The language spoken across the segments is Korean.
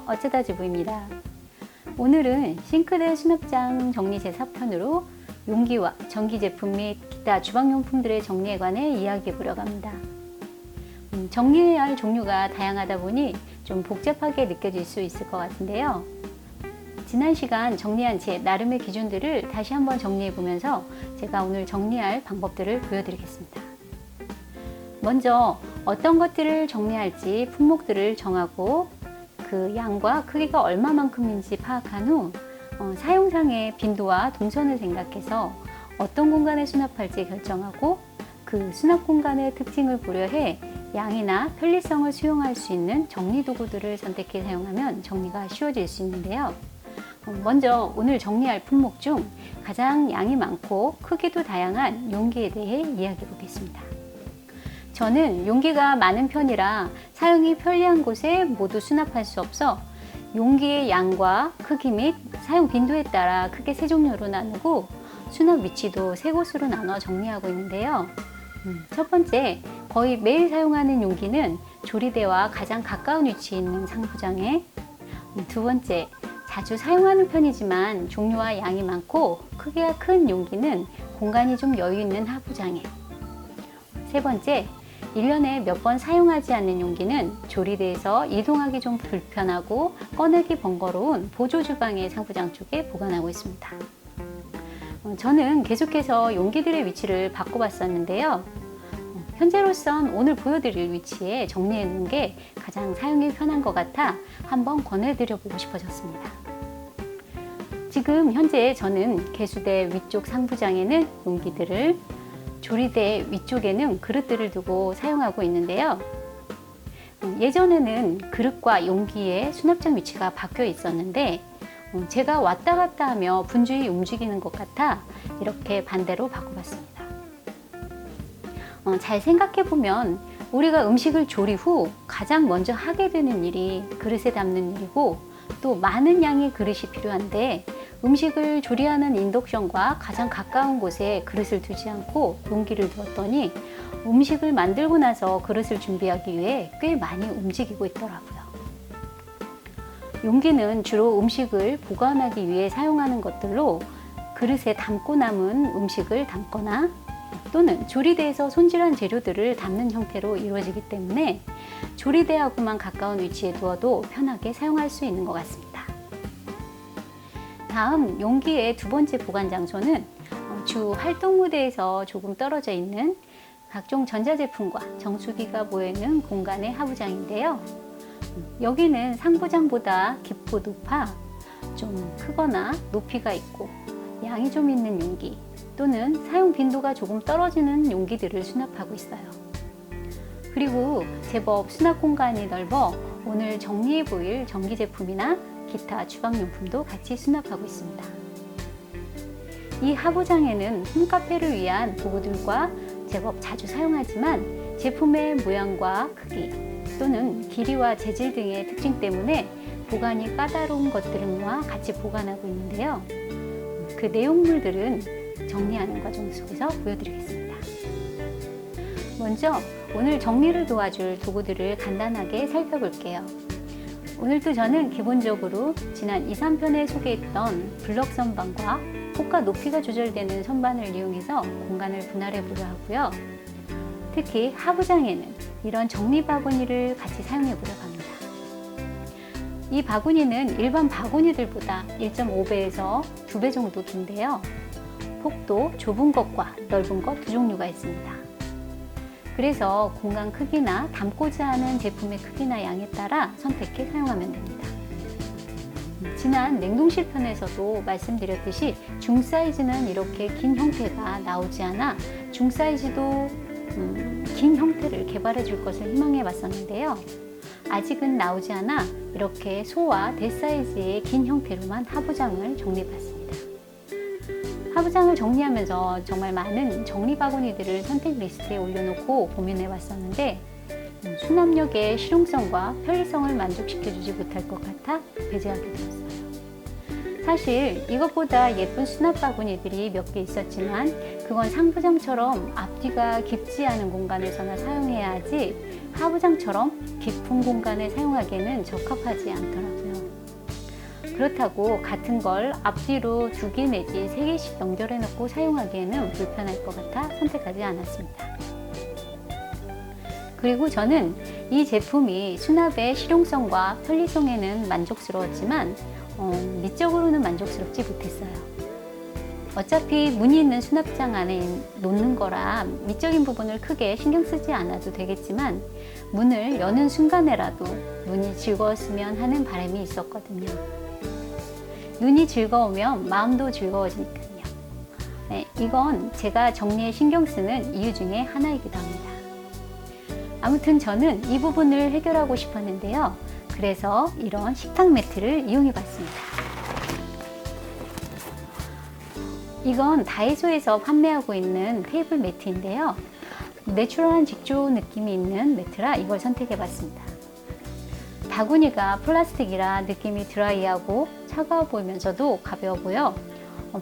어쩌다주부입니다. 오늘은 싱크대 수납장 정리 제4편으로 용기와 전기 제품 및 기타 주방용품들의 정리에 관해 이야기해 보려고 합니다. 정리해야 할 종류가 다양하다 보니 좀 복잡하게 느껴질 수 있을 것 같은데요. 지난 시간 정리한 제 나름의 기준들을 다시 한번 정리해 보면서 제가 오늘 정리할 방법들을 보여드리겠습니다. 먼저 어떤 것들을 정리할지 품목들을 정하고 그 양과 크기가 얼마만큼인지 파악한 후 사용상의 빈도와 동선을 생각해서 어떤 공간에 수납할지 결정하고 그 수납 공간의 특징을 고려해 양이나 편리성을 수용할 수 있는 정리 도구들을 선택해 사용하면 정리가 쉬워질 수 있는데요. 먼저 오늘 정리할 품목 중 가장 양이 많고 크기도 다양한 용기에 대해 이야기해 보겠습니다. 저는 용기가 많은 편이라 사용이 편리한 곳에 모두 수납할 수 없어 용기의 양과 크기 및 사용 빈도에 따라 크게 세 종류로 나누고 수납 위치도 세 곳으로 나눠 정리하고 있는데요. 첫 번째, 거의 매일 사용하는 용기는 조리대와 가장 가까운 위치에 있는 상부장에, 두 번째, 자주 사용하는 편이지만 종류와 양이 많고 크기가 큰 용기는 공간이 좀 여유 있는 하부장에, 세 번째, 1년에 몇 번 사용하지 않는 용기는 조리대에서 이동하기 좀 불편하고 꺼내기 번거로운 보조주방의 상부장 쪽에 보관하고 있습니다. 저는 계속해서 용기들의 위치를 바꿔봤었는데요. 현재로선 오늘 보여드릴 위치에 정리해 놓은 게 가장 사용이 편한 것 같아 한번 권해드려 보고 싶어졌습니다. 지금 현재 저는 개수대 위쪽 상부장에는 용기들을, 조리대 위쪽에는 그릇들을 두고 사용하고 있는데요. 예전에는 그릇과 용기의 수납장 위치가 바뀌어 있었는데 제가 왔다 갔다 하며 분주히 움직이는 것 같아 이렇게 반대로 바꿔봤습니다. 잘 생각해 보면 우리가 음식을 조리 후 가장 먼저 하게 되는 일이 그릇에 담는 일이고 또 많은 양의 그릇이 필요한데 음식을 조리하는 인덕션과 가장 가까운 곳에 그릇을 두지 않고 용기를 두었더니 음식을 만들고 나서 그릇을 준비하기 위해 꽤 많이 움직이고 있더라고요. 용기는 주로 음식을 보관하기 위해 사용하는 것들로 그릇에 담고 남은 음식을 담거나 또는 조리대에서 손질한 재료들을 담는 형태로 이루어지기 때문에 조리대하고만 가까운 위치에 두어도 편하게 사용할 수 있는 것 같습니다. 다음 용기의 두 번째 보관 장소는 주 활동 무대에서 조금 떨어져 있는 각종 전자제품과 정수기가 모여있는 공간의 하부장인데요. 여기는 상부장보다 깊고 높아 좀 크거나 높이가 있고 양이 좀 있는 용기 또는 사용 빈도가 조금 떨어지는 용기들을 수납하고 있어요. 그리고 제법 수납 공간이 넓어 오늘 정리해 보일 전기 제품이나 기타 주방용품도 같이 수납하고 있습니다. 이 하부장에는 홈카페를 위한 도구들과 제법 자주 사용하지만 제품의 모양과 크기 또는 길이와 재질 등의 특징 때문에 보관이 까다로운 것들과 같이 보관하고 있는데요. 그 내용물들은 정리하는 과정 속에서 보여드리겠습니다. 먼저 오늘 정리를 도와줄 도구들을 간단하게 살펴볼게요. 오늘도 저는 기본적으로 지난 2, 3편에 소개했던 블럭 선반과 폭과 높이가 조절되는 선반을 이용해서 공간을 분할해 보려 하고요. 특히 하부장에는 이런 정리 바구니를 같이 사용해 보려고 합니다. 이 바구니는 일반 바구니들보다 1.5배에서 2배 정도 긴데요. 폭도 좁은 것과 넓은 것 두 종류가 있습니다. 그래서 공간 크기나 담고자 하는 제품의 크기나 양에 따라 선택해 사용하면 됩니다. 지난 냉동실 편에서도 말씀드렸듯이 중사이즈는 이렇게 긴 형태가 나오지 않아 중사이즈도 긴 형태를 개발해 줄 것을 희망해 봤었는데요. 아직은 나오지 않아 이렇게 소와 대사이즈의 긴 형태로만 하부장을 정리해 봤습니다. 하부장을 정리하면서 정말 많은 정리 바구니들을 선택 리스트에 올려놓고 고민해 봤었는데 수납력의 실용성과 편리성을 만족시켜주지 못할 것 같아 배제하게 되었어요. 사실 이것보다 예쁜 수납 바구니들이 몇 개 있었지만 그건 상부장처럼 앞뒤가 깊지 않은 공간에서나 사용해야 하지 하부장처럼 깊은 공간에 사용하기에는 적합하지 않더라고요. 그렇다고 같은 걸 앞뒤로 2개 내지 3개씩 연결해 놓고 사용하기에는 불편할 것 같아 선택하지 않았습니다. 그리고 저는 이 제품이 수납의 실용성과 편리성에는 만족스러웠지만 미적으로는 만족스럽지 못했어요. 어차피 문이 있는 수납장 안에 놓는 거라 미적인 부분을 크게 신경 쓰지 않아도 되겠지만 문을 여는 순간에라도 눈이 즐거웠으면 하는 바람이 있었거든요. 눈이 즐거우면 마음도 즐거워지니까요. 네, 이건 제가 정리에 신경 쓰는 이유 중에 하나이기도 합니다. 아무튼 저는 이 부분을 해결하고 싶었는데요. 그래서 이런 식탁 매트를 이용해 봤습니다. 이건 다이소에서 판매하고 있는 테이블 매트인데요. 내추럴한 직조 느낌이 있는 매트라 이걸 선택해 봤습니다. 바구니가 플라스틱이라 느낌이 드라이하고 차가워 보이면서도 가벼워 보여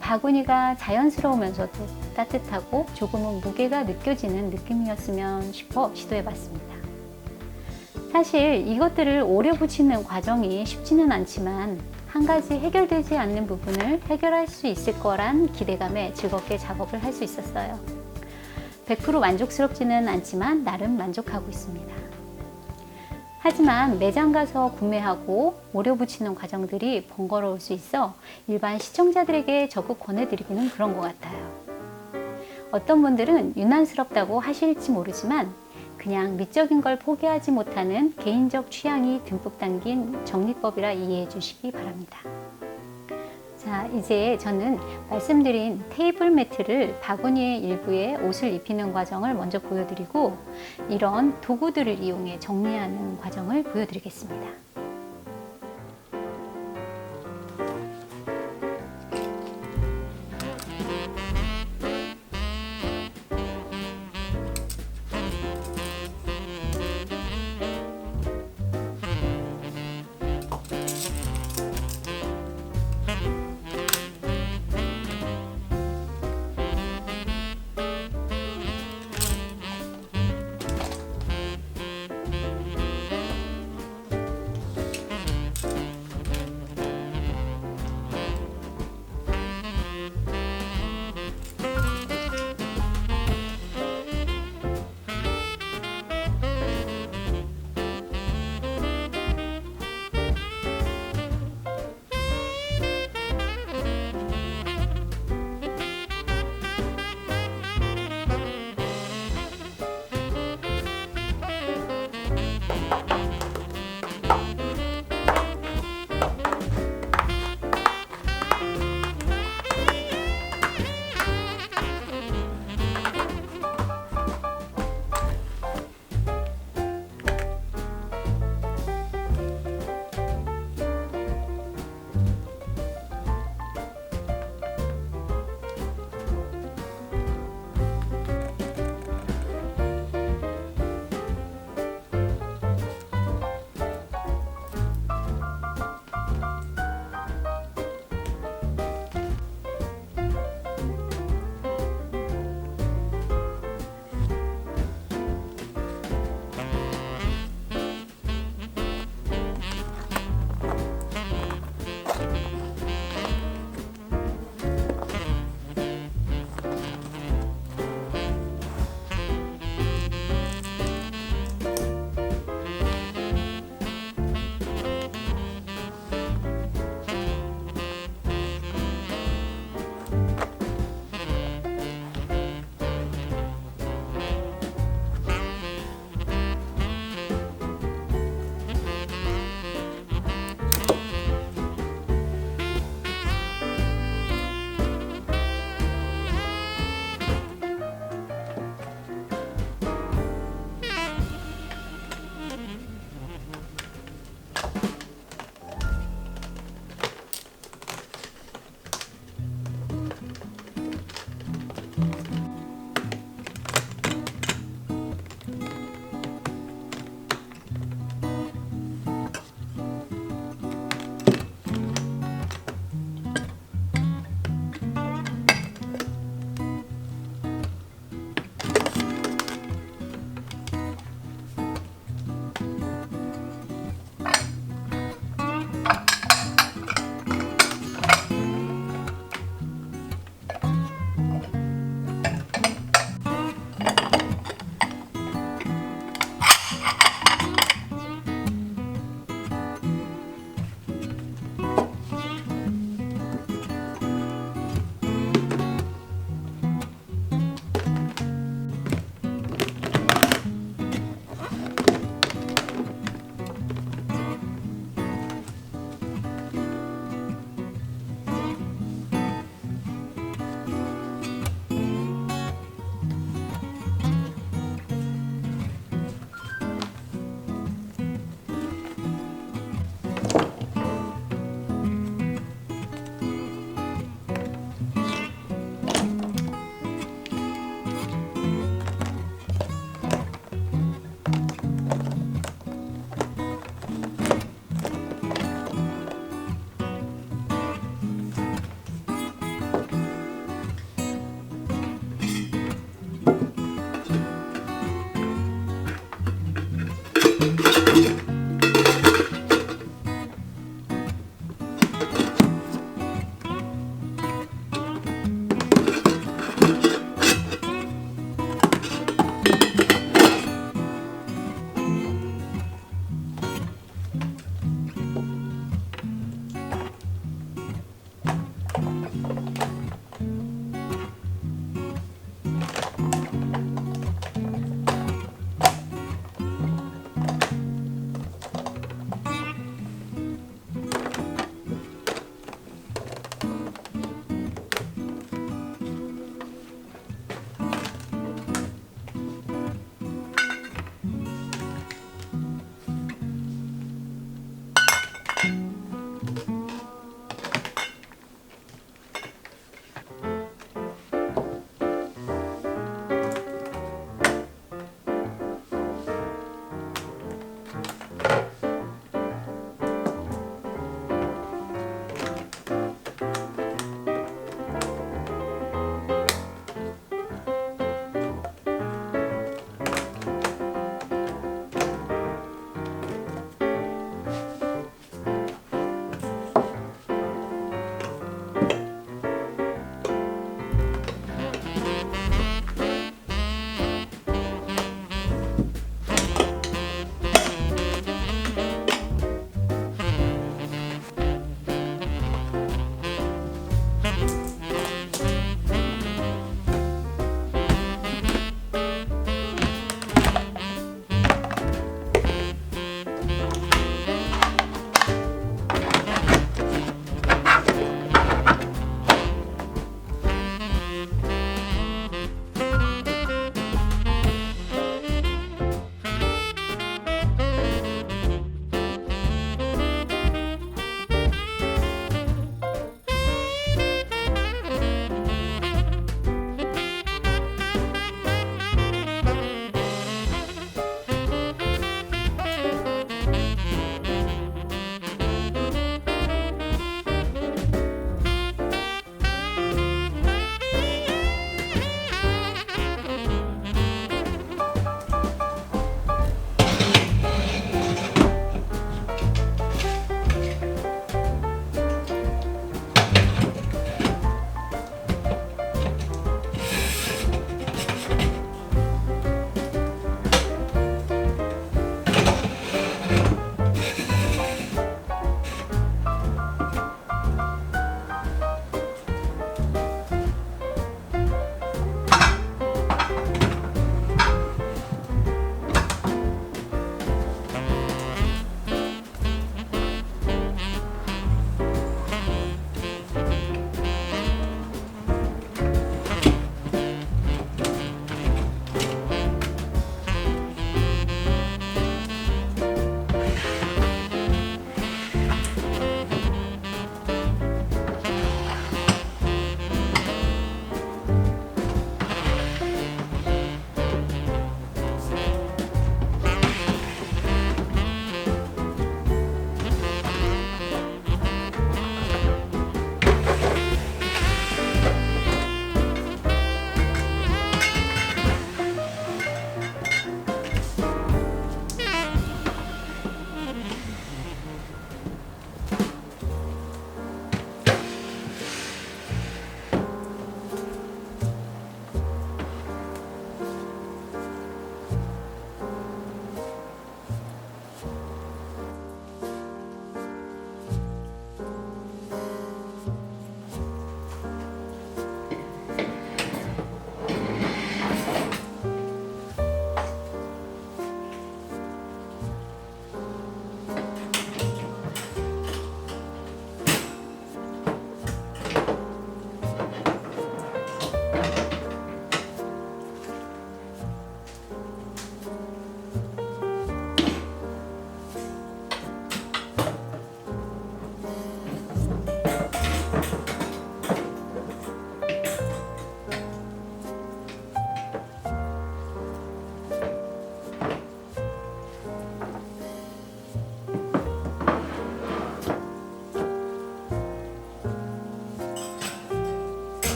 바구니가 자연스러우면서도 따뜻하고 조금은 무게가 느껴지는 느낌이었으면 싶어 시도해 봤습니다. 사실 이것들을 오래 붙이는 과정이 쉽지는 않지만 한 가지 해결되지 않는 부분을 해결할 수 있을 거란 기대감에 즐겁게 작업을 할 수 있었어요. 100% 만족스럽지는 않지만 나름 만족하고 있습니다. 하지만 매장 가서 구매하고 오래 붙이는 과정들이 번거로울 수 있어 일반 시청자들에게 적극 권해드리기는 그런 것 같아요. 어떤 분들은 유난스럽다고 하실지 모르지만 그냥 미적인 걸 포기하지 못하는 개인적 취향이 듬뿍 담긴 정리법이라 이해해 주시기 바랍니다. 자, 이제 저는 말씀드린 테이블 매트를 바구니의 일부에 옷을 입히는 과정을 먼저 보여드리고 이런 도구들을 이용해 정리하는 과정을 보여드리겠습니다.